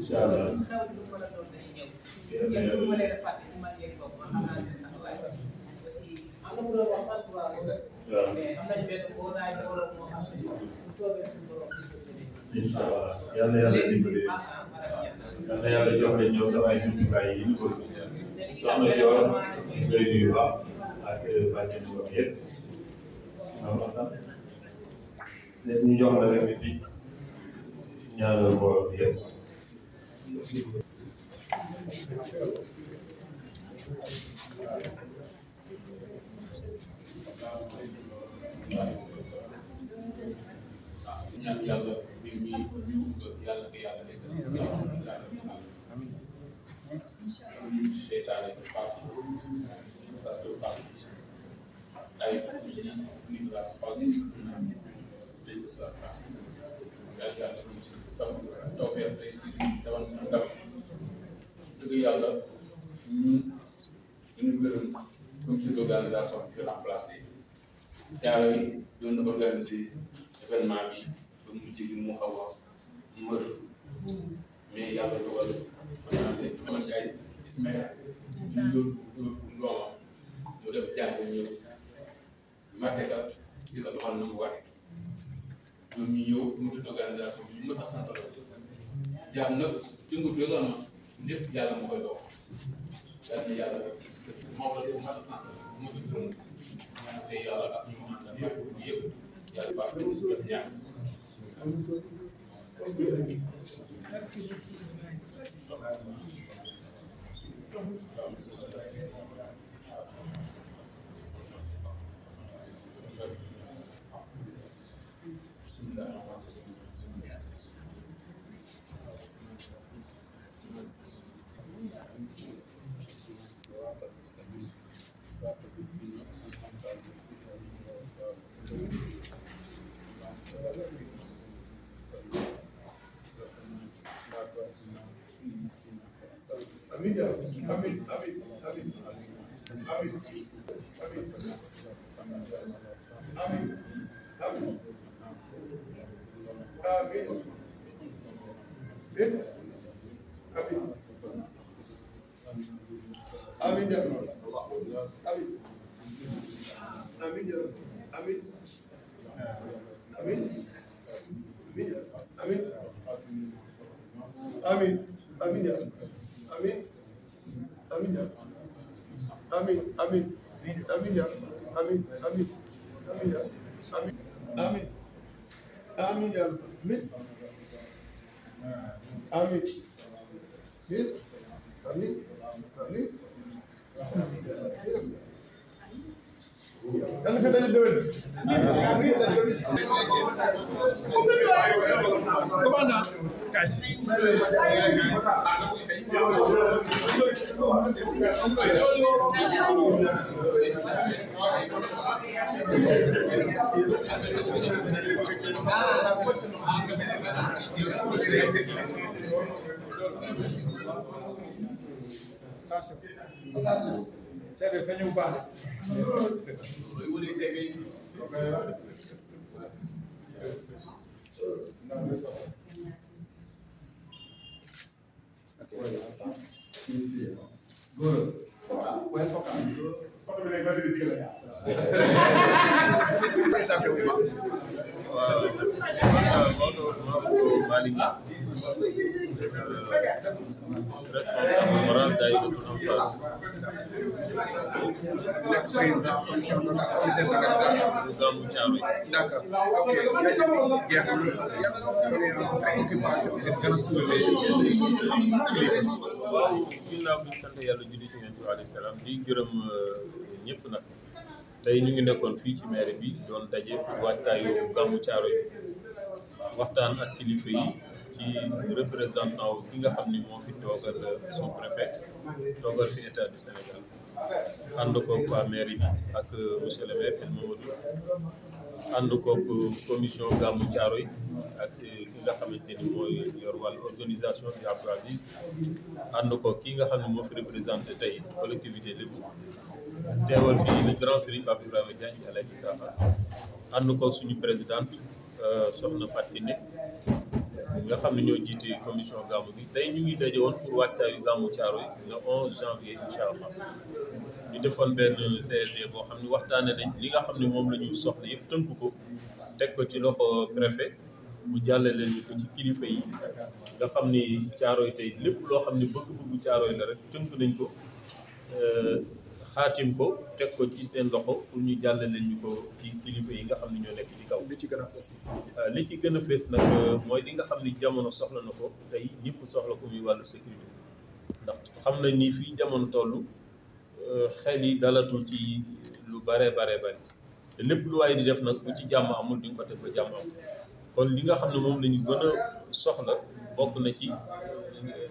incha allah incha allah yal na yàlla dimbali yal na yàlla jox leen ñoom dafay jumtukaay yi ñu ko soxna Dior ngay nuyu baax ak bàjjen bopp yëpp waaw Assane léegi ñu jox la rek di ñaanal mbooloo bi yëpp. ñaan yàlla mbir mi yàlla ko yàlla defal seytaane ay aussi Nicolas Fall tawfeex tey si dawal suñu ndam dëgg yàlla ñun ñu gërëm comité d'organisation bi remplacé jaaro yi doon na organiser événement bi ba mu jigi mu xaw a mër mais yàlla dogal maanaam de dama jaay Ismaïla ñu doon doomam ñu def jàng ñëw màtte ka di ko doxal na mu ware ñoom ñu ñëw comité d'organisation bi ñu mën a sant la jaam nag yëngatu rek am lépp yàlla mu koy dox yàlla moom la ko mën a sant la mu ko gërëm te yàlla ak ñu mu àndal yëpp yàlla baax na ñaan Amin ya amin amin amin amin amin amin amin amin ya amin amin ya amin amin amin amin amin ya amin amin ya amin amin amin ya amin amin amin ya amin amin amin ya amin amin amin amin dan ka dañu dewen amin commandant kay attention c'est de faire nous parler responsable moral Daïratul Ansar. Nekk président commission de la comité d'organisation bu Gamou Thiaroye. d'accord ok jeex na yan doléance ay occupation ngeen gën a soulever waaw ginnaaw bi ñu sant yàlla julli ci Yonent bi alayhi salaam di gërëm ñëpp nag tey ñu ngi nekkoon fii ci mairie bi doon daje pour waajtaayu Gamou Thiaroye waxtaan ak kilifa yi ci représentant wu ki nga xam ni moo fi toogal son préfet toogal fi état du Sénégal ànd koog waa mairie bi ak monsieur le maire El Mamadou ànd koog commission Gamou Thiaroye ak ki nga xamante ni mooy yor wàllu organisation bi Abdou Aziz ànd koog ki nga xam ne moo fi représenté tey collectivité lébu teewal fii le grand Serigne Pape Ibrahima Diagne Alaji Safa ànd koog suñu présidente soxna Fatou Kiné nga xam ne ñoo jiite commission gàmmu gi tey ñu ngi daje woon pour waajtaayu gàmmu Thiaroye le 11 janvier incha allah ñu defoon benn CRD boo xam ne waxtaane nañ li nga xam ne moom la ñu soxla yëpp tënk ko teg ko ci loxo préfet mu jàllale ñu ko ci kilifa yi nga xam ni Thiaroye tey lépp loo xam ne bëgg-bëggu Thiaroye la rek tënk nañ ko xaatim ko teg ko ci seen loxo pour ñu jàllale ñu ko ci kilifa yi nga xam ne ñoo nekk ci kaw. li ci gën a fës li ci gën a fees nag mooy li nga xam ni jamono soxla na ko tey ñëpp soxla ko muy wàllu sécurité ndax xam nañ ni fii jamono toll xel yi dalatul ci lu bare bare te lépp lu waaye di def nag bu ci jàmm amul di nga ko teg ba jàmm amul kon li nga xam ne moom la ñu gën a soxla bokk na ci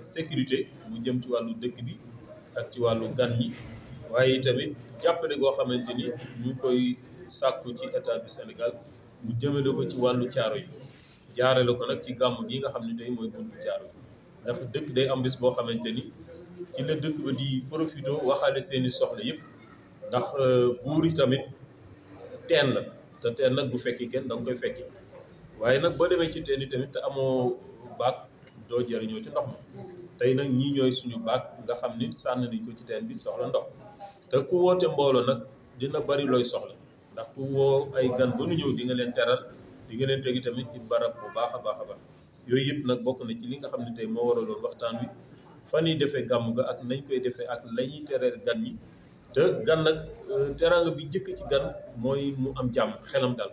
sécurité mu jëm ci wàllu dëkk bi ak ci wàllu gan ñi waaye tamit jàppale goo xamante ni ñu ngi koy sàkku ci état du Sénégal mu jëmale ko ci wàllu Thiaroye yi jaarale ko nag ci gàmm gi nga xam ne tey mooy buntu Thiaroye ndax dëkk day am bis boo xamante ni ci la dëkk ba di profité waxaale seeni soxla yëpp ndax buur yi tamit teen la te teen nag bu fekki kenn da nga koy fekki waaye nag boo demee ci teen yi tamit te amoo baag doo jëriñoo ci ndox ma tey nag ñii ñooy suñu baag nga xam ni sànn nañ ko ci teen bi soxla ndox te ku woote mbooloo nag dina bari looy soxla ndax ku woo ay gan ba nu ñëw di nga leen teral di nga leen tegi tamit ci barab bu baax a baax yooyu yëpp nag bokk na ci li nga xam ne tey moo waraloon waxtaan wi fan yi defee gàmm ga ak nañ koy defee ak la ñuy tereel gan ñi te gan nag teraanga bi jëkk ci gan mooy mu am jàmm xelam dal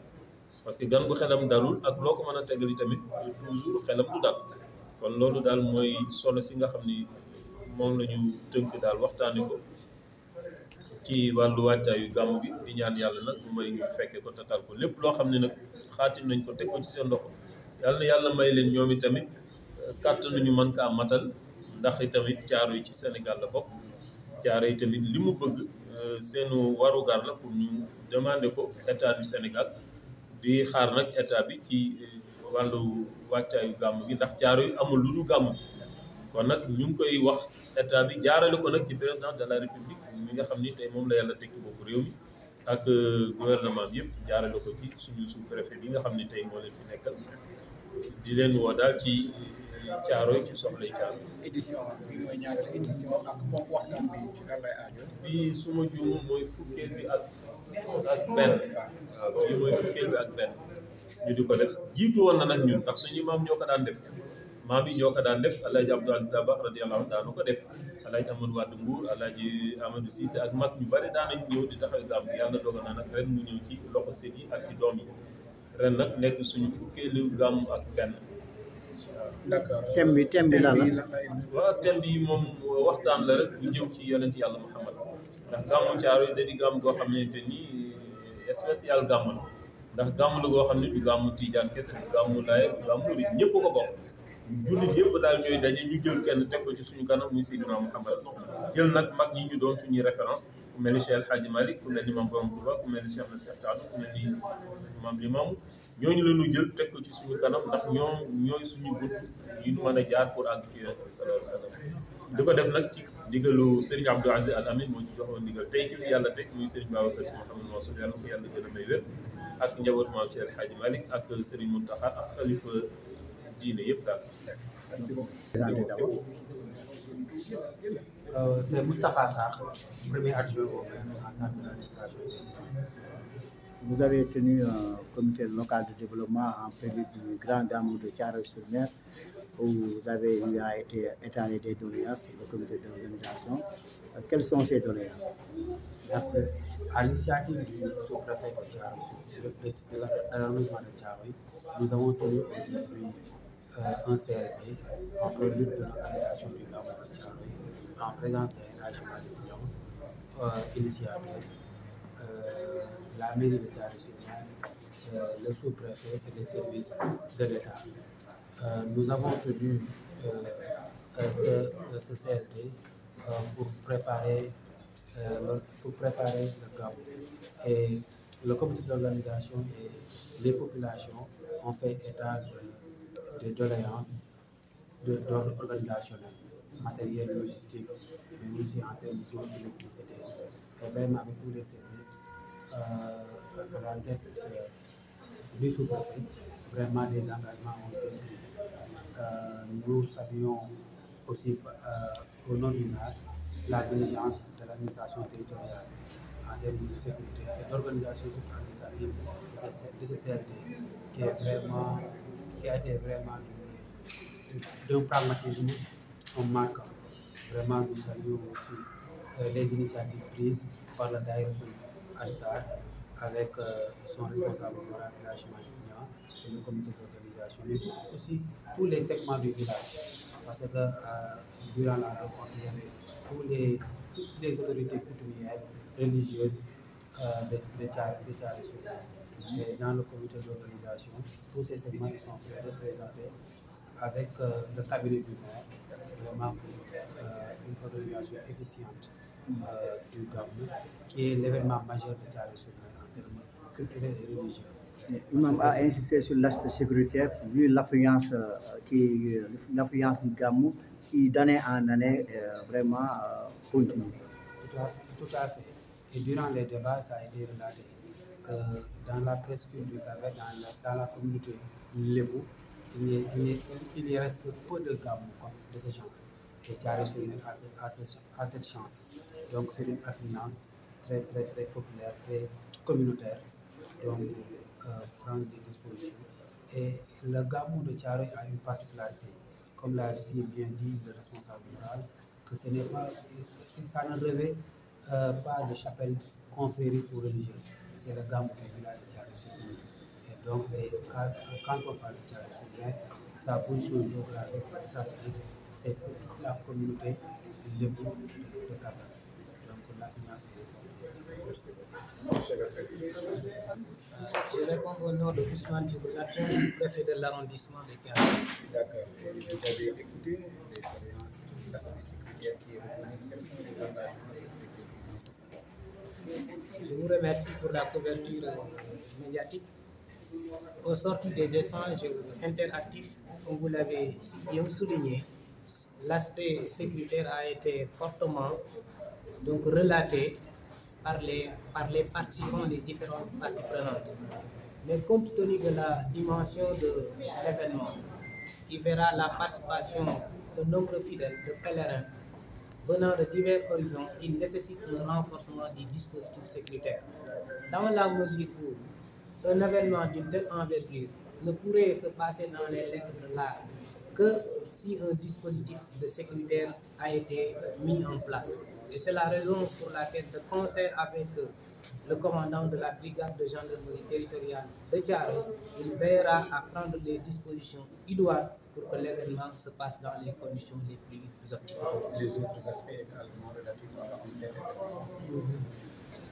parce que gan bu xelam dalul ak loo ko mën a tegali tamit toujours xelam du dal kon loolu daal mooy solo si nga xam ni moom la ñu tënk daal waxtaane ko ci wàllu waajtaayu gàmm gi di ñaan yàlla nag bu may ñu fekkee ko tatal ko lépp loo xam ne nag xaatim nañ ko teg ko ci seen loxo yàlla may leen ñoom itamit kàttan ñu mën kaa matal ndax itamit Thiaroye ci Sénégal la bokk Thiaroye tamit li mu bëgg seenu warugar la pour ñu demander ko état du Sénégal di xaar nag état bi ci wàllu wàccaayu gàmm gi ndax Thiaroye amul lu dul gàmm kon nag ñu ngi koy wax état bi jaarale ko nag ci président de la république mi nga xam ni tey moom la yàlla teg ci boppu réew mi ak gouvernement bi yëpp jaarale ko ci suñu sous-préfet bi nga xam ni tey moo leen fi nekkal di leen woo daal ci Thiaroye ci soxlay Thiaroye. édition bi mooy ñaareelu édition ak moom waxtaan bi ci lan lay aajo. bii su ma juumee mooy fukkeel bi ak benn waaw bii mooy fukkeel bi ak benn ñu di ko def jiitu woon na nag ñun ndax suñu maam ñoo ko daan def maam yi ñoo ko daan def El Hadj Abdou Aziz Dabakh radiyallahu anhu daanu ko def El Hadj Amadou Wade Mbour El Hadj Amadou Cissé ak mag ñu bari daan nañ ñëw di taxaw gàmm yàlla dogal na nag ren mu ñëw ci loxo sët yi ak ci doom yi ren nag nekk suñu fukkeelu gàmm ak benn. d'accord thème bi lan la. waaw thème bi moom waxtaan la rek bu jëm ci yonent yàlla Muhammad ndax gàmmu Thiaroye da di gàmm goo xamante ni spécial gàmm la ndax gàmm la goo xam ne du gàmmu Tijaan kese du gàmmu Laye du gàmmu Murid ñëpp ko bokk jullit yëpp daal ñooy daje ñu jël kenn teg ko ci suñu kanam muy Seydina Muhammad jël nag mag ñi ñu doon suñuy référence ku mel ni Cheikh El Hadji Malick ku mel ni Mame Borom Touba ku mel ni Cheikh na Cheikh Saadou ku mel ni Mame Limamou ñooñu la ñu jël teg ko ci suñu kanam ndax ñoom ñooy suñu but yi ñu mën a jaar pour àgg ci Yonent bi sallallahu alayhi wa sallam di ko def nag ci ndigalu Serigne Abdou Aziz Al Amin moo ci joxoon ndigal tey ci yàlla teg muy Serigne Babacar Sy Mouhamed Mansour yàlla ko yàlla gën a may wér ak njabootu Maam Cheikh El Hadji Malick ak Serigne Mountakha ak xalifa diine yëpp daal. Merci beaucoup. C'est Moustapha Sarr, premier adjoint au maire en charge de l'administration des finances. Vous avez tenu un comité local de développement en prélude du grand gàmmu de Thiaroye-sur-Mer où vous avez été étalé des doléances, le comité d'organisation. Quelles sont ces doléances? Merci. À l'initiative du sous-préfet de Thiaroye, de l'arrondissement de Thiaroye, nous avons tenu aujourd'hui un CRD en prélude de l'organisation du gàmmu de Thiaroye en présence de El Hadji Malick Ndiong, initiateur, la mairie de Thiaroye-sur-Mer, le sous-préfet et les services de l'État. Nous avons tenu ce CRD pour préparer le gàmmu. Et le comité d'organisation et les populations ont fait état de doléances d'ordre organisationnel, matériel, logistique, mais aussi en termes d'eau et d'électricité. Et vraiment avec tous les services de la tête du sous-préfet, vraiment des engagements ont été pris nous saluons aussi au nom du maire la diligence de l'administration territoriale en termes de sécurité et d'organisation administrative de ce CLD qui a été vraiment d'un pragmatisme marquant. Vraiment, nous saluons aussi les initiatives prises par le Daïratul Ansar avec son responsable moral et le comité d'organisation, mais aussi tous les segments du village. Parce que durant la rencontre, il y avait toutes les autorités coutumières, religieuses de Thiaroye-sur-Mer. Et dans le comité d'organisation, tous ces segments ils sont représentés avec le cabinet du maire, vraiment une organisation efficiente du Gamou, qui est l'événement majeur de Thiaroye-sur-Mer en termes culturels et religieux. L'imam a insisté sur l'aspect sécuritaire, vu l'affluence du Gamou qui d'année en année vraiment continue. Tout à fait. Et durant les débats, ça a été relaté que dans la presse publique, dans la communauté Lébou, il y reste peu de Gamou de ce genre. Et Thiaroye-sur-Mer a cette chance. Donc c'est une affluence très populaire, très communautaire. Donc prendre des dispositions. Et le Gamou de Thiaroye a une particularité, comme l'a si bien dit le responsable moral, que ce n'est pas, ça ne revêt pas de chapelle confrérie ou religieuse. C'est le Gamou du village de Thiaroye-sur-Mer. Et donc, quand on parle de Thiaroye-sur-Mer, sa position géographique et stratégique, c'est pour toute la communauté Lébou de Kabar. Donc, l'affluence est Merci. Je réponds au nom de Ousmane Djibril, préfet de l'arrondissement de Thiaroye. D'accord. Vous avez écouté les doléances de l'aspect sécuritaire qui est revenu. Quels sont les engagements dans ce sens? Je vous remercie pour la couverture médiatique. Au sortir des échanges interactifs, comme vous l'avez si bien souligné, l'aspect sécuritaire a été fortement relaté par les participants des différentes parties prenantes. Mais compte tenu de la dimension de l'événement, qui verra la participation de nombreux fidèles, de pèlerins, venant de divers horizons, il nécessite un renforcement des dispositifs sécuritaires. Dans la mesure où un événement d'une telle envergure ne pourrait se passer dans les lettres de l'art que si un dispositif de sécurité a été mis en place. Et c'est la raison pour laquelle, de concert avec le commandant de la brigade de gendarmerie territoriale de Thiaroye, il veillera à prendre les dispositions idoines pour que l'événement se passe dans les conditions les plus optimales. Les autres aspects également relatifs à l'événement.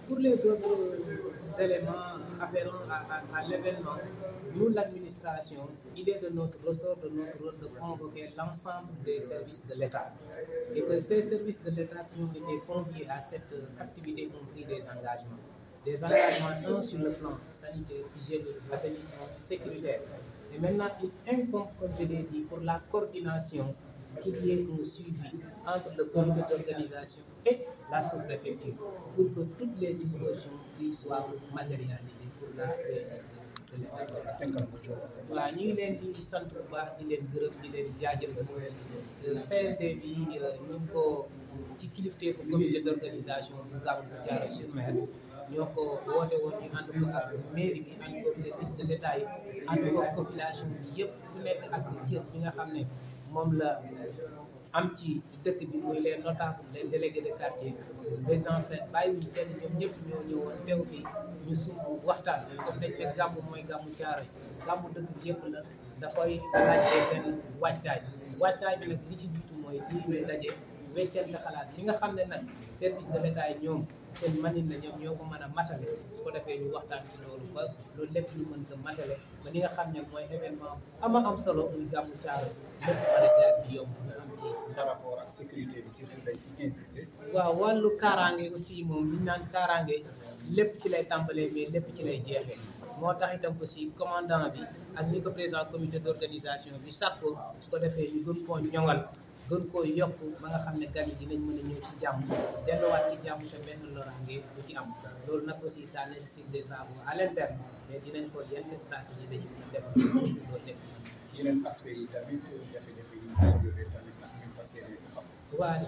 Pour les autres éléments afférents à l'événement, nous, l'administration, il est de notre ressort, de notre rôle de convoquer l'ensemble des services de l'État. Et que ces services de l'État qui ont été conviés à cette activité ont pris des engagements. Des engagements sur le plan sanitaire, hygiénique, assainissement, sécuritaire. Et maintenant, il incombe, comme je l'ai dit, pour la coordination, qu'il y ait un suivi entre le comité d'organisation et la sous-préfecture pour que toutes les dispositions soient matérialisées pour la réussite de l'État. Voilà, ñu ngi leen di sant bu baax di leen gërëm di leen jaajëfal CRD bi ñu ngi ko ci kilifteefu comité d'organisation bu Gamou bu Thiaroye-sur-Mer ñoo ko woote woon ñu ànd ko ak mairie bi ànd ko service de l'État yi ànd ko population bi yëpp ku nekk ak cër bi nga xam ne moom la am ci dëkk bi muy les notables les délégués de quartier les enfants bàyyiwuñu kenn ñoom ñëpp ñoo ñëwoon teew fii ñu sumb waxtaan comme dañ ne Gamou mooy Gamou Thiaroye Gamou dëkk bi yëpp la dafay laajte benn waajtaay bi nag li ci jiitu mooy lii ñuy daje weccante xalaat li nga xam ne nag service de l'État yi ñoom seen manin la ñoom ñoo ko mën a matale su ko defee ñu waxtaan ci loolu ba loolu lépp ñu mën ko matale ba li nga xam ne mooy événement am solo muy Gamou Thiaroye lépp mën a jaar di yomb nga am ci par rapport ak sécurité bi surtout dañ ci insister. waaw wàllu kaaraange aussi moom li ñu naan kaaraange lépp ci lay tàmbalee mais lépp ci lay jeexee moo tax itam aussi commandant bi ak ñi ko président comité d'organisation bi sàkko su ko defee ñu gën koo ñoŋal gën koo yokk ba nga xam ne gan yi dinañ mën a ñëw ci jàmm delluwaat ci jàmm te benn loraange bu ci am loolu nag aussi ça nécessite des travaux à l'interne mais dinañ ko yenn stratégie dañu mën a def loolu def yeneen aspect yi tamit jafe-jafe yi ñu soulevé tamit ak ñu fas yéene ko xam. waaw